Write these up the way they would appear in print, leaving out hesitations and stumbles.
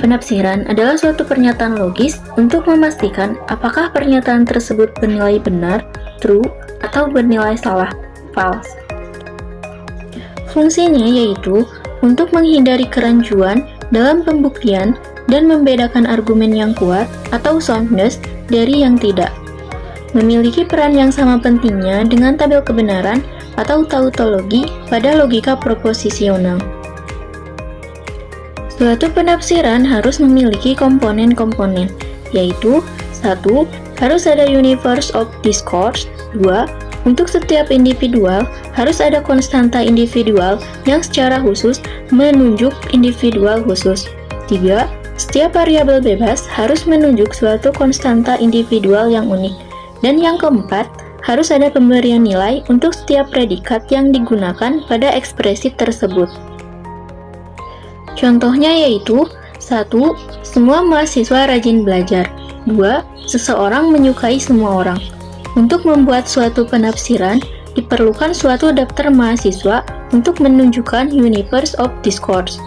Penafsiran adalah suatu pernyataan logis untuk memastikan apakah pernyataan tersebut bernilai benar, true, atau bernilai salah, false. Fungsinya yaitu untuk menghindari kerancuan dalam pembuktian dan membedakan argumen yang kuat atau soundness dari yang tidak. Memiliki peran yang sama pentingnya dengan tabel kebenaran atau tautologi pada logika proposisional. Suatu penafsiran harus memiliki komponen-komponen, yaitu 1. Harus ada universe of discourse. 2. Untuk setiap individual, harus ada konstanta individual yang secara khusus menunjuk individual khusus. 3. Setiap variabel bebas harus menunjuk suatu konstanta individual yang unik. Dan yang keempat, harus ada pemberian nilai untuk setiap predikat yang digunakan pada ekspresi tersebut. Contohnya yaitu 1. Semua mahasiswa rajin belajar. 2. Seseorang menyukai semua orang. Untuk membuat suatu penafsiran, diperlukan suatu daftar mahasiswa untuk menunjukkan universe of discourse.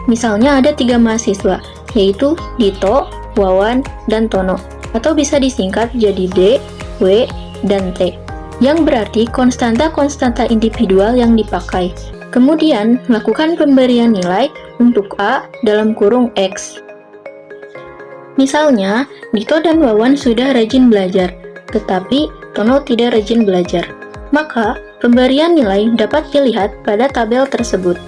Misalnya ada 3 mahasiswa, yaitu Dito, Wawan, dan Tono, atau bisa disingkat jadi D, W, dan T, yang berarti konstanta-konstanta individual yang dipakai. Kemudian, lakukan pemberian nilai untuk A dalam kurung X. Misalnya, Dito dan Wawan sudah rajin belajar, tetapi Tono tidak rajin belajar. Maka, pemberian nilai dapat dilihat pada tabel tersebut.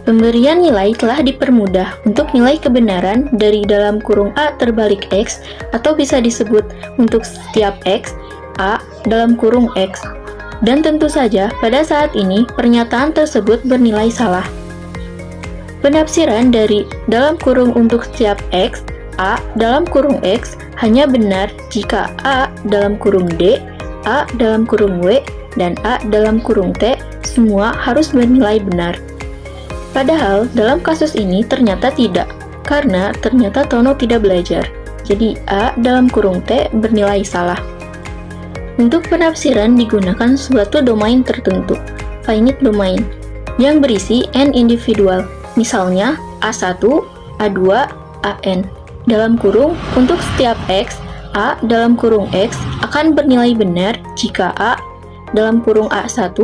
Pemberian nilai telah dipermudah untuk nilai kebenaran dari dalam kurung A terbalik X, atau bisa disebut untuk setiap X, A dalam kurung X. Dan tentu saja, pada saat ini, pernyataan tersebut bernilai salah. Penafsiran dari dalam kurung untuk setiap X, A dalam kurung X, hanya benar jika A dalam kurung D, A dalam kurung W, dan A dalam kurung T, semua harus bernilai benar. Padahal, dalam kasus ini ternyata tidak, karena ternyata Tono tidak belajar. Jadi, A dalam kurung T bernilai salah. Untuk penafsiran digunakan suatu domain tertentu, finite domain, yang berisi n individual, misalnya A1, A2, AN. Dalam kurung, untuk setiap X, A dalam kurung X akan bernilai benar jika A dalam kurung A1,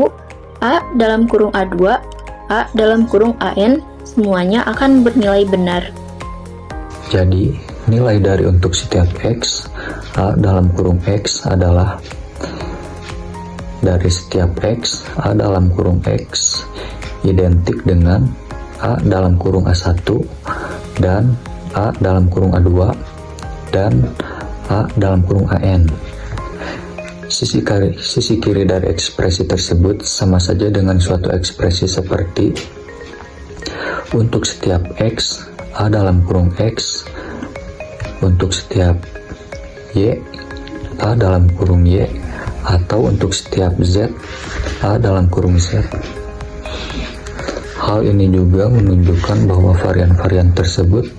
A dalam kurung A2, A dalam kurung AN, semuanya akan bernilai benar. Jadi, nilai dari untuk setiap X, A dalam kurung X adalah dari setiap X, A dalam kurung X identik dengan A dalam kurung A1 dan A dalam kurung A2 dan A dalam kurung AN. Sisi kiri dari ekspresi tersebut sama saja dengan suatu ekspresi seperti untuk setiap X, A dalam kurung X, untuk setiap Y, A dalam kurung Y, atau untuk setiap Z, A dalam kurung Z. Hal ini juga menunjukkan bahwa varian-varian tersebut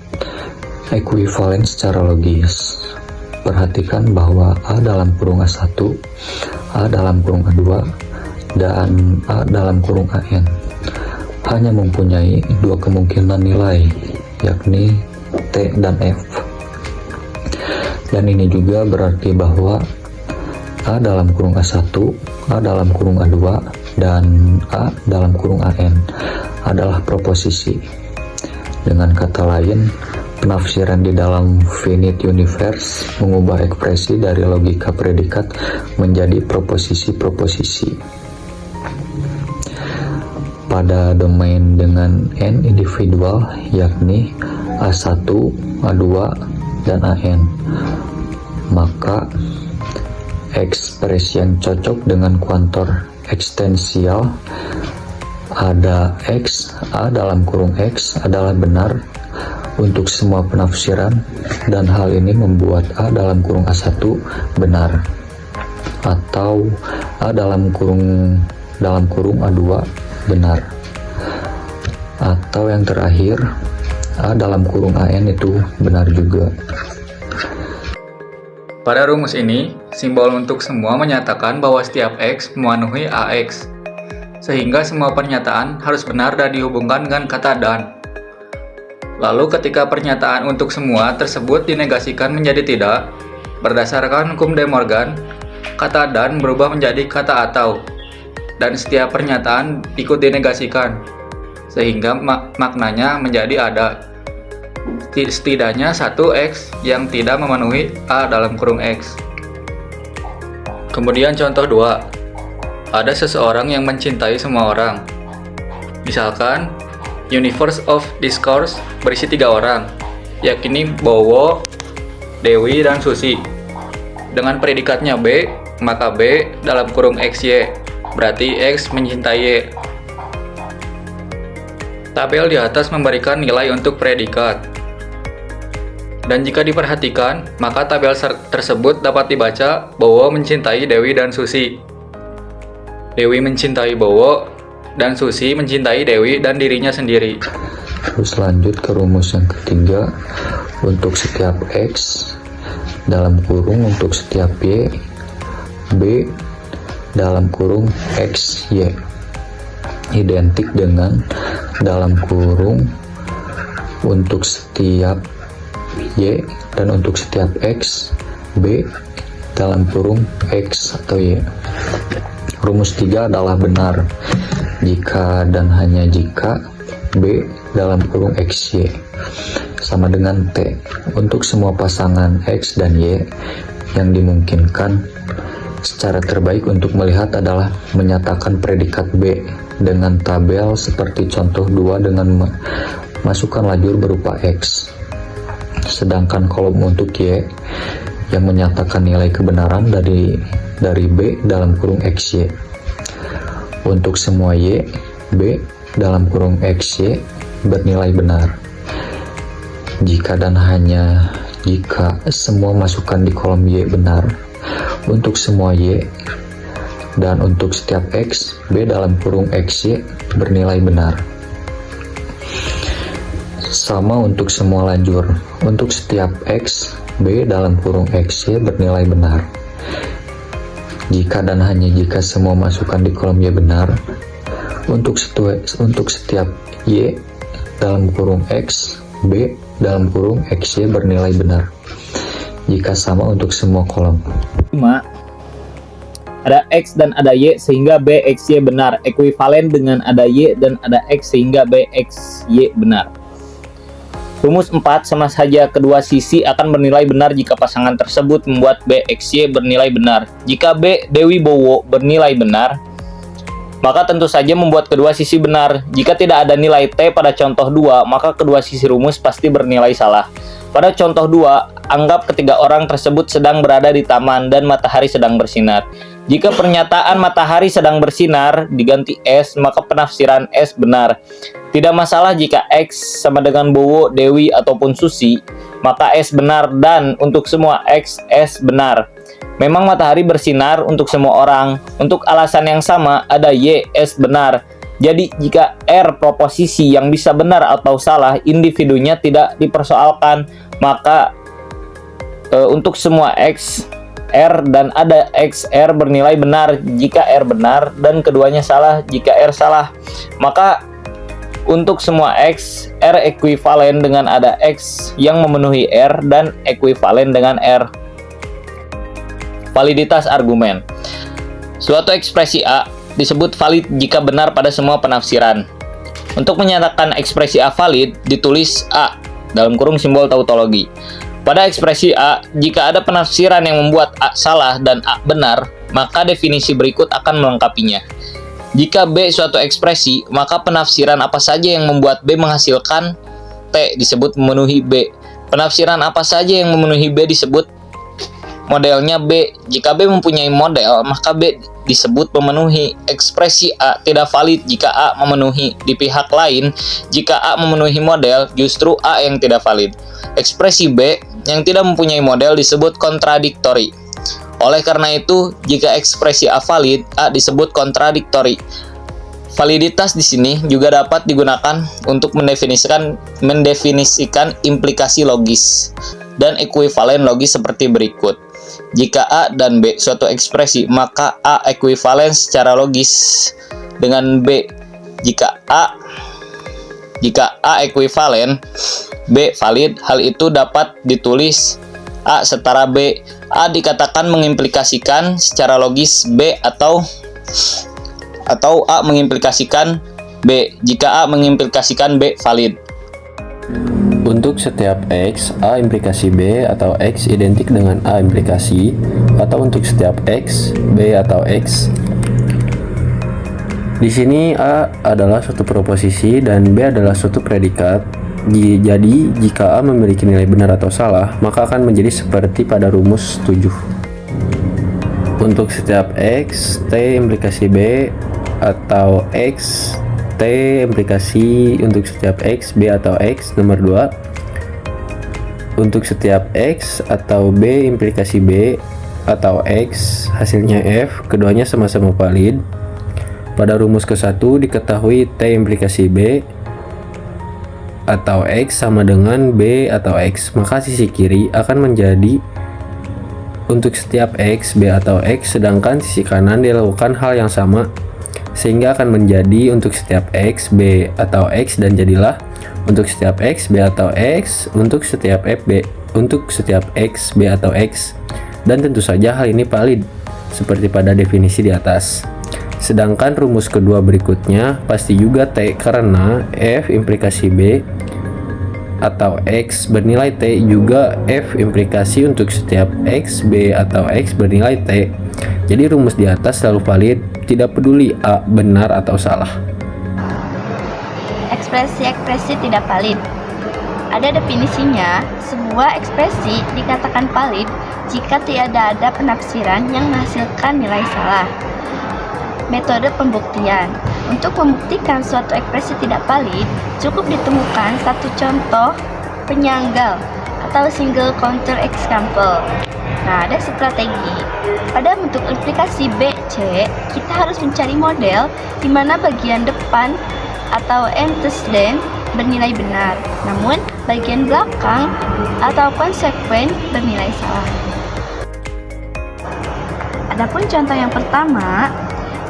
ekuivalen secara logis. Perhatikan bahwa A dalam kurung A1, A dalam kurung A2, dan A dalam kurung AN hanya mempunyai 2 kemungkinan nilai, yakni T dan F. Dan ini juga berarti bahwa A dalam kurung A1, A dalam kurung A2, dan A dalam kurung AN adalah proposisi. Dengan kata lain, penafsiran di dalam finite universe mengubah ekspresi dari logika predikat menjadi proposisi-proposisi. Pada domain dengan n individual, yakni A1, A2, dan AN, maka ekspresi yang cocok dengan kuantor ekstensial ada X, A dalam kurung X adalah benar untuk semua penafsiran, dan hal ini membuat A dalam kurung A1 benar, atau A dalam kurung A2 benar, atau yang terakhir A dalam kurung AN itu benar juga. Pada rumus ini, simbol untuk semua menyatakan bahwa setiap X memenuhi AX, sehingga semua pernyataan harus benar dan dihubungkan dengan kata dan. Lalu ketika pernyataan untuk semua tersebut dinegasikan menjadi tidak, berdasarkan hukum De Morgan, kata dan berubah menjadi kata atau, dan setiap pernyataan ikut dinegasikan, sehingga maknanya menjadi ada. Setidaknya satu X yang tidak memenuhi A dalam kurung X. Kemudian contoh 2. Ada seseorang yang mencintai semua orang. Misalkan, Universe of Discourse berisi 3 orang, yakni Bowo, Dewi, dan Susi. Dengan predikatnya B, maka B dalam kurung XY, berarti X mencintai Y. Tabel di atas memberikan nilai untuk predikat. Dan jika diperhatikan, maka tabel tersebut dapat dibaca Bowo mencintai Dewi dan Susi. Dewi mencintai Bowo, dan Susi mencintai Dewi dan dirinya sendiri. Terus lanjut ke rumus yang ketiga. Untuk setiap X dalam kurung untuk setiap Y, B dalam kurung XY identik dengan dalam kurung untuk setiap Y dan untuk setiap X, B dalam kurung X atau Y. Rumus 3 adalah benar jika dan hanya jika B dalam kurung XY sama dengan T untuk semua pasangan X dan Y yang dimungkinkan. Secara terbaik untuk melihat adalah menyatakan predikat B dengan tabel seperti contoh 2 dengan masukkan lajur berupa X, sedangkan kolom untuk Y yang menyatakan nilai kebenaran dari B dalam kurung XY. Untuk semua Y, B dalam kurung XY bernilai benar jika dan hanya jika semua masukan di kolom Y benar. Untuk semua Y dan untuk setiap X, B dalam kurung XY bernilai benar. Sama untuk semua lajur. Untuk setiap X, B dalam kurung XY bernilai benar jika dan hanya jika semua masukan di kolom Y benar. Untuk setiap Y dalam kurung X, B dalam kurung XY bernilai benar jika sama untuk semua kolom. 5. Ada X dan ada Y sehingga B XY benar, ekuivalen dengan ada Y dan ada X sehingga B XY benar. Rumus 4 sama saja kedua sisi akan bernilai benar jika pasangan tersebut membuat B XY bernilai benar. Jika B Dewi Bowo bernilai benar, maka tentu saja membuat kedua sisi benar. Jika tidak ada nilai T pada contoh 2, maka kedua sisi rumus pasti bernilai salah. Pada contoh 2, anggap ketiga orang tersebut sedang berada di taman dan matahari sedang bersinar. Jika pernyataan matahari sedang bersinar diganti S, maka penafsiran S benar. Tidak masalah jika X sama dengan Bowo, Dewi, ataupun Susi, maka S benar, dan untuk semua X, S benar. Memang matahari bersinar untuk semua orang. Untuk alasan yang sama, ada Y, S benar. Jadi jika R proposisi yang bisa benar atau salah, individunya tidak dipersoalkan, maka untuk semua X, R dan ada X, R bernilai benar jika R benar, dan keduanya salah jika R salah. Maka untuk semua X, R ekuivalen dengan ada X yang memenuhi R dan ekuivalen dengan R. Validitas argumen. Suatu ekspresi A disebut valid jika benar pada semua penafsiran. Untuk menyatakan ekspresi A valid, ditulis A dalam kurung simbol tautologi. Pada ekspresi A, jika ada penafsiran yang membuat A salah dan A benar, maka definisi berikut akan melengkapinya. Jika B suatu ekspresi, maka penafsiran apa saja yang membuat B menghasilkan T disebut memenuhi B. Penafsiran apa saja yang memenuhi B disebut modelnya B. Jika B mempunyai model, maka B disebut memenuhi. Ekspresi A tidak valid jika A memenuhi. Di pihak lain, jika A memenuhi model, justru A yang tidak valid. Ekspresi B yang tidak mempunyai model disebut kontradiktori. Oleh karena itu, jika ekspresi A valid, A disebut kontradiktori. Validitas di sini juga dapat digunakan untuk mendefinisikan implikasi logis dan ekuivalen logis seperti berikut. Jika A dan B suatu ekspresi, maka A ekuivalen secara logis dengan B. Jika Jika A ekuivalen, B valid, hal itu dapat ditulis A setara B. A dikatakan mengimplikasikan secara logis B atau A mengimplikasikan B. Jika A mengimplikasikan B valid. Untuk setiap X, A implikasi B atau X identik dengan A implikasi, atau untuk setiap X, B atau X. Di sini A adalah suatu proposisi dan B adalah suatu predikat. Jadi, jika A memiliki nilai benar atau salah, maka akan menjadi seperti pada rumus 7. Untuk setiap X, T implikasi B atau X, T implikasi untuk setiap X, B atau X. Nomor 2, untuk setiap X atau B implikasi B atau X, hasilnya F, keduanya sama-sama valid. Pada rumus ke-1 diketahui T implikasi B atau X sama dengan B atau X, maka sisi kiri akan menjadi untuk setiap X, B atau X, sedangkan sisi kanan dilakukan hal yang sama, sehingga akan menjadi untuk setiap X, B atau X, dan jadilah untuk setiap X, B atau X, untuk setiap X, B atau X. Dan tentu saja hal ini valid seperti pada definisi di atas. Sedangkan rumus kedua berikutnya pasti juga T, karena F implikasi B atau X bernilai T juga F implikasi untuk setiap X, B atau X bernilai T. Jadi rumus di atas selalu valid, tidak peduli A benar atau salah. Ekspresi-ekspresi tidak valid. Ada definisinya, sebuah ekspresi dikatakan valid jika tidak ada penafsiran yang menghasilkan nilai salah. Metode pembuktian. Untuk membuktikan suatu ekspresi tidak valid, cukup ditemukan satu contoh penyanggal atau single counter example. Nah, ada strategi. Pada bentuk implikasi B, C, kita harus mencari model di mana bagian depan atau antecedent bernilai benar, namun bagian belakang atau konsekuen bernilai salah. Adapun contoh yang pertama,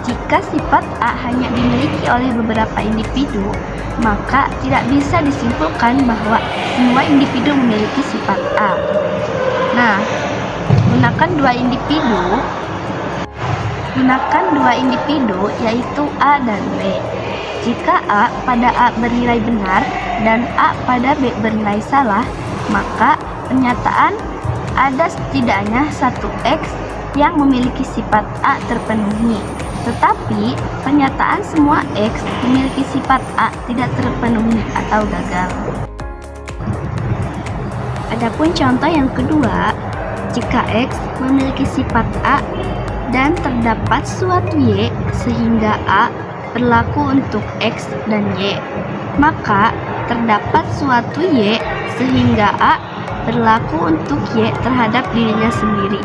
jika sifat A hanya dimiliki oleh beberapa individu, maka tidak bisa disimpulkan bahwa semua individu memiliki sifat A. Nah, gunakan dua individu yaitu A dan B. Jika A pada A bernilai benar dan A pada B bernilai salah, maka pernyataan ada setidaknya satu X yang memiliki sifat A terpenuhi. Tetapi pernyataan semua X memiliki sifat A tidak terpenuhi atau gagal. Adapun contoh yang kedua, jika X memiliki sifat A dan terdapat suatu Y sehingga A berlaku untuk X dan Y, maka terdapat suatu Y sehingga A berlaku untuk Y terhadap dirinya sendiri.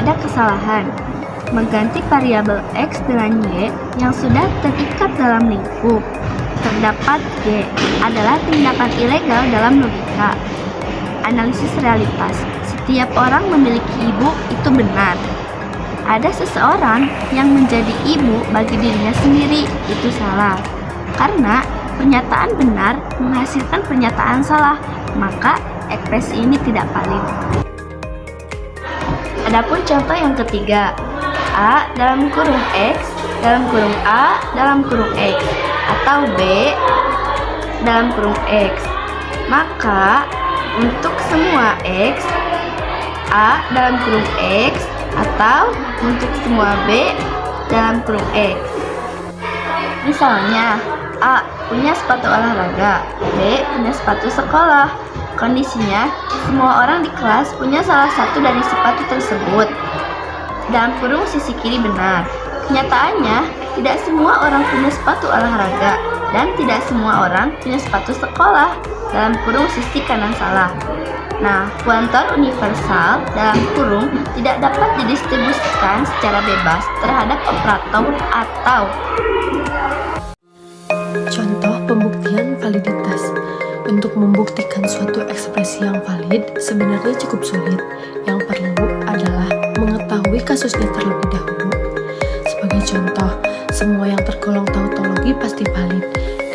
Ada kesalahan. Mengganti variabel X dengan Y yang sudah terikat dalam lingkup terdapat Y adalah tindakan ilegal dalam logika. Analisis realitas. Setiap orang memiliki ibu itu benar. Ada seseorang yang menjadi ibu bagi dirinya sendiri itu salah. Karena pernyataan benar menghasilkan pernyataan salah, maka ekspresi ini tidak valid. Adapun contoh yang ketiga, A dalam kurung X dalam kurung A dalam kurung X atau B dalam kurung X. Maka untuk semua X, A dalam kurung X atau untuk semua B dalam kurung X. Misalnya, A punya sepatu olahraga, B punya sepatu sekolah. Kondisinya, semua orang di kelas punya salah satu dari sepatu tersebut. Dalam kurung sisi kiri benar. Kenyataannya, tidak semua orang punya sepatu olahraga dan tidak semua orang punya sepatu sekolah. Dalam kurung sisi kanan salah. Nah, kuantor universal dalam kurung tidak dapat didistribusikan secara bebas terhadap operator atau. Contoh pembuktian validitas. Untuk membuktikan suatu ekspresi yang valid sebenarnya cukup sulit. Yang perlu adalah mengetahui kasusnya terlebih dahulu. Sebagai contoh, semua yang tergolong tautologi pasti valid.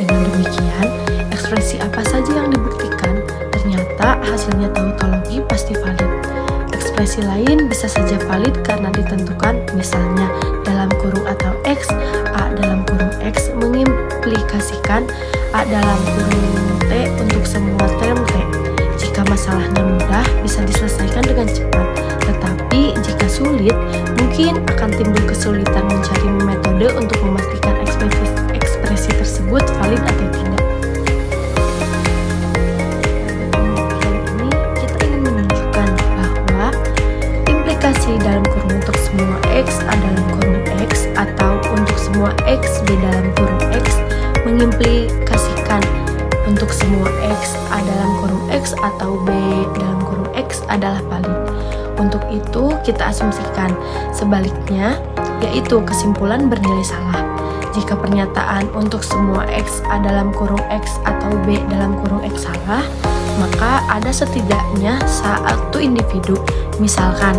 Dengan demikian, ekspresi apa saja yang dibuktikan, ternyata hasilnya tautologi pasti valid. Ekspresi lain bisa saja valid karena ditentukan, misalnya dalam kurung atau X, A dalam kurung X mengimplikasikan A dalam kurung T untuk semua term T. Jika masalahnya mudah, bisa diselesaikan dengan cepat. Tetapi jika sulit, mungkin akan timbul kesulitan mencari metode untuk memastikan ekspresi tersebut valid atau tidak. Ini kita ingin menunjukkan bahwa implikasi dalam kurung untuk semua X A dalam kurung X atau untuk semua X B dalam kurung X mengimplikasikan untuk semua X A dalam kurung X atau B dalam kurung X adalah valid. Untuk itu kita asumsikan sebaliknya, yaitu kesimpulan bernilai salah. Jika pernyataan untuk semua X A dalam kurung X atau B dalam kurung X salah, maka ada setidaknya satu individu, misalkan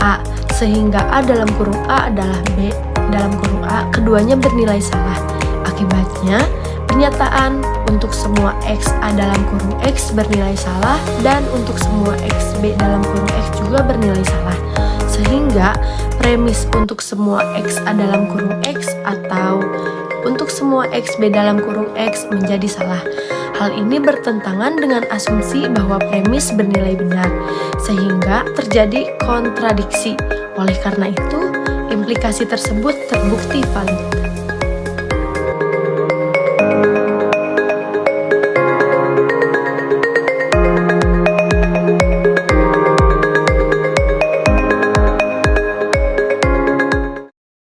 A, sehingga A dalam kurung A adalah B dalam kurung A, keduanya bernilai salah. Akibatnya, pernyataan untuk semua X A dalam kurung X bernilai salah dan untuk semua X B dalam kurung X juga bernilai salah. Sehingga premis untuk semua X A dalam kurung X atau untuk semua X B dalam kurung X menjadi salah. Hal ini bertentangan dengan asumsi bahwa premis bernilai benar, sehingga terjadi kontradiksi. Oleh karena itu, implikasi tersebut terbukti valid.